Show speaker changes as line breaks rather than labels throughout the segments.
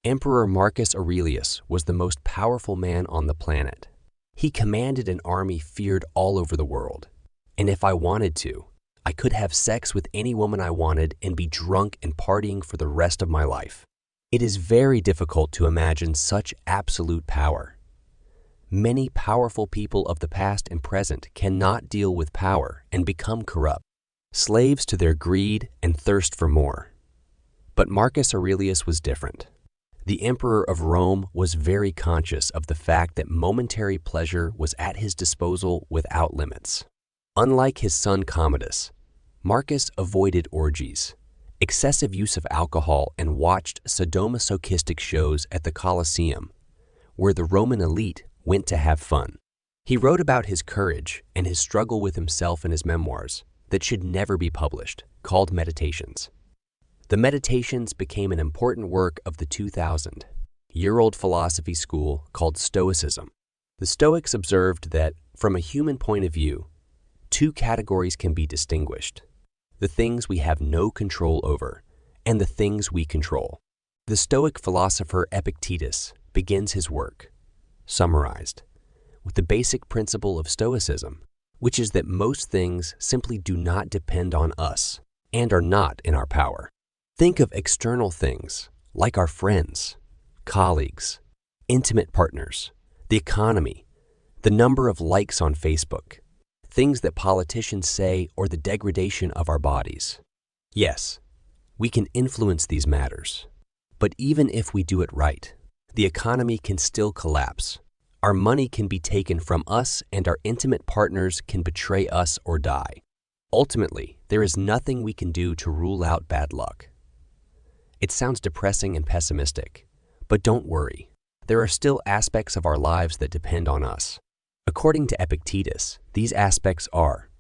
Emperor Marcus Aurelius was the most powerful man on the planet. He commanded an army feared all over the world. And if I wanted to, I could have sex with any woman I wanted and be drunk and partying for the rest of my life. It is very difficult to imagine such absolute power. Many powerful people of the past and present cannot deal with power and become corrupt, slaves to their greed and thirst for more. But Marcus Aurelius was different. The emperor of Rome was very conscious of the fact that momentary pleasure was at his disposal without limits. Unlike his son Commodus, Marcus avoided orgies, excessive use of alcohol, and watched sadomasochistic shows at the Colosseum, where the Roman elite went to have fun. He wrote about his courage and his struggle with himself in his memoirs that should never be published, called Meditations. The Meditations became an important work of the 2,000-year-old philosophy school called Stoicism. The Stoics observed that, from a human point of view, two categories can be distinguished: the things we have no control over and the things we control. The Stoic philosopher Epictetus begins his work, summarized, with the basic principle of Stoicism, which is that most things simply do not depend on us and are not in our power. Think of external things like our friends, colleagues, intimate partners, the economy, the number of likes on Facebook, things that politicians say, or the degradation of our bodies. Yes, we can influence these matters, but even if we do it right, the economy can still collapse. Our money can be taken from us, and our intimate partners can betray us or die. Ultimately, there is nothing we can do to rule out bad luck. It sounds depressing and pessimistic, but don't worry. There are still aspects of our lives that depend on us. According to Epictetus, these aspects are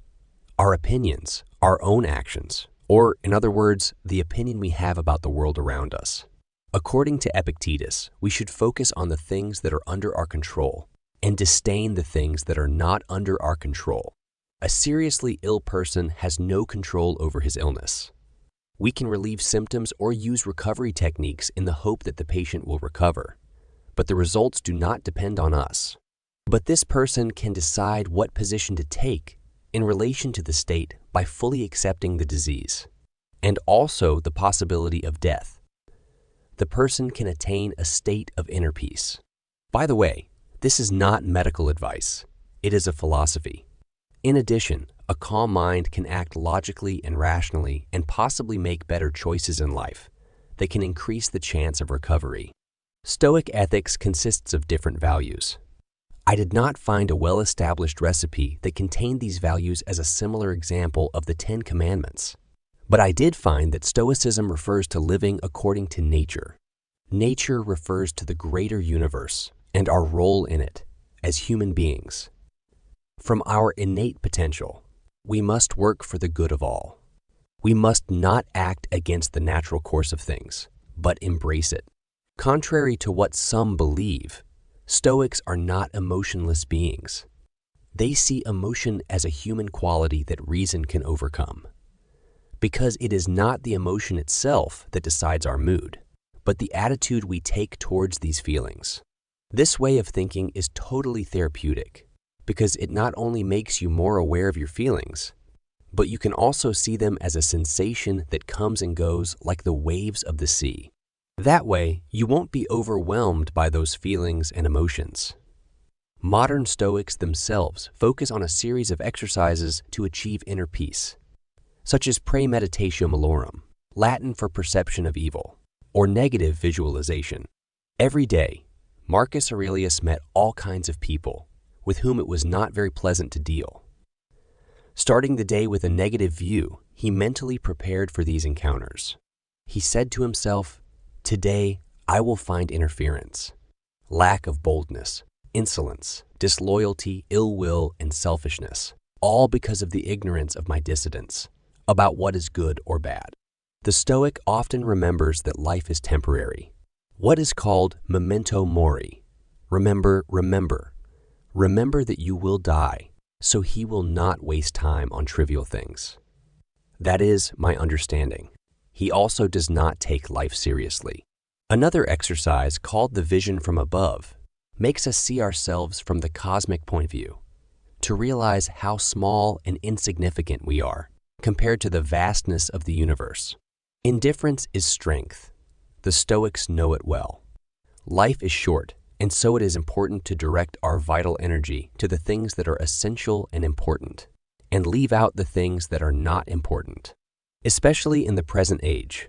our opinions, our own actions, or, in other words, the opinion we have about the world around us. According to Epictetus, we should focus on the things that are under our control and disdain the things that are not under our control. A seriously ill person has no control over his illness. We can relieve symptoms or use recovery techniques in the hope that the patient will recover, but the results do not depend on us. But this person can decide what position to take in relation to the state by fully accepting the disease, and also the possibility of death. The person can attain a state of inner peace. By the way, this is not medical advice. It is a philosophy. In addition, a calm mind can act logically and rationally and possibly make better choices in life that can increase the chance of recovery. Stoic ethics consists of different values. I did not find a well-established recipe that contained these values as a similar example of the 10 Commandments. But I did find that Stoicism refers to living according to nature. Nature refers to the greater universe and our role in it as human beings. From our innate potential, we must work for the good of all. We must not act against the natural course of things, but embrace it. Contrary to what some believe, Stoics are not emotionless beings. They see emotion as a human quality that reason can overcome. Because it is not the emotion itself that decides our mood, but the attitude we take towards these feelings. This way of thinking is totally therapeutic because it not only makes you more aware of your feelings, but you can also see them as a sensation that comes and goes like the waves of the sea. That way, you won't be overwhelmed by those feelings and emotions. Modern Stoics themselves focus on a series of exercises to achieve inner peace, such as premeditatio malorum, Latin for perception of evil, or negative visualization. Every day, Marcus Aurelius met all kinds of people with whom it was not very pleasant to deal. Starting the day with a negative view, he mentally prepared for these encounters. He said to himself, "Today, I will find interference, lack of boldness, insolence, disloyalty, ill will, and selfishness, all because of the ignorance of my dissidents about what is good or bad." The Stoic often remembers that life is temporary. What is called memento mori? Remember that you will die, so he will not waste time on trivial things. That is my understanding. He also does not take life seriously. Another exercise, called the vision from above, makes us see ourselves from the cosmic point of view, to realize how small and insignificant we are compared to the vastness of the universe. Indifference is strength. The Stoics know it well. Life is short, and so it is important to direct our vital energy to the things that are essential and important, and leave out the things that are not important. Especially in the present age,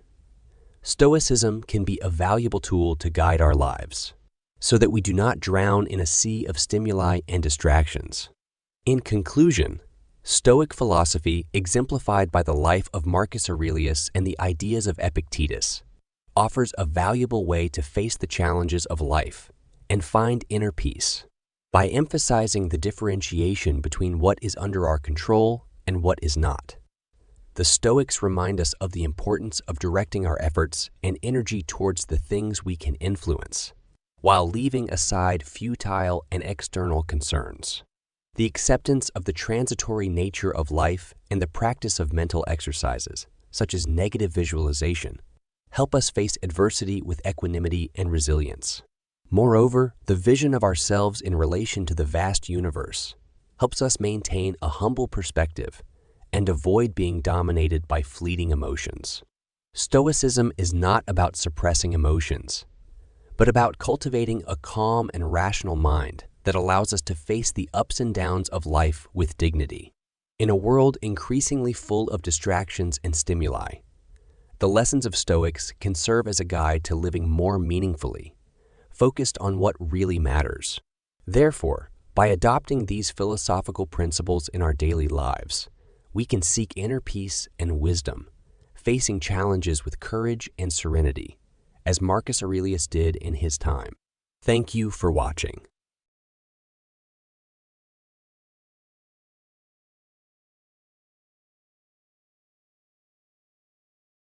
Stoicism can be a valuable tool to guide our lives, so that we do not drown in a sea of stimuli and distractions. In conclusion, Stoic philosophy, exemplified by the life of Marcus Aurelius and the ideas of Epictetus, offers a valuable way to face the challenges of life and find inner peace. By emphasizing the differentiation between what is under our control and what is not, the Stoics remind us of the importance of directing our efforts and energy towards the things we can influence, while leaving aside futile and external concerns. The acceptance of the transitory nature of life and the practice of mental exercises, such as negative visualization, help us face adversity with equanimity and resilience. Moreover, the vision of ourselves in relation to the vast universe helps us maintain a humble perspective and avoid being dominated by fleeting emotions. Stoicism is not about suppressing emotions, but about cultivating a calm and rational mind that allows us to face the ups and downs of life with dignity. In a world increasingly full of distractions and stimuli, the lessons of Stoics can serve as a guide to living more meaningfully, focused on what really matters. Therefore, by adopting these philosophical principles in our daily lives, we can seek inner peace and wisdom, facing challenges with courage and serenity, as Marcus Aurelius did in his time. Thank you for watching.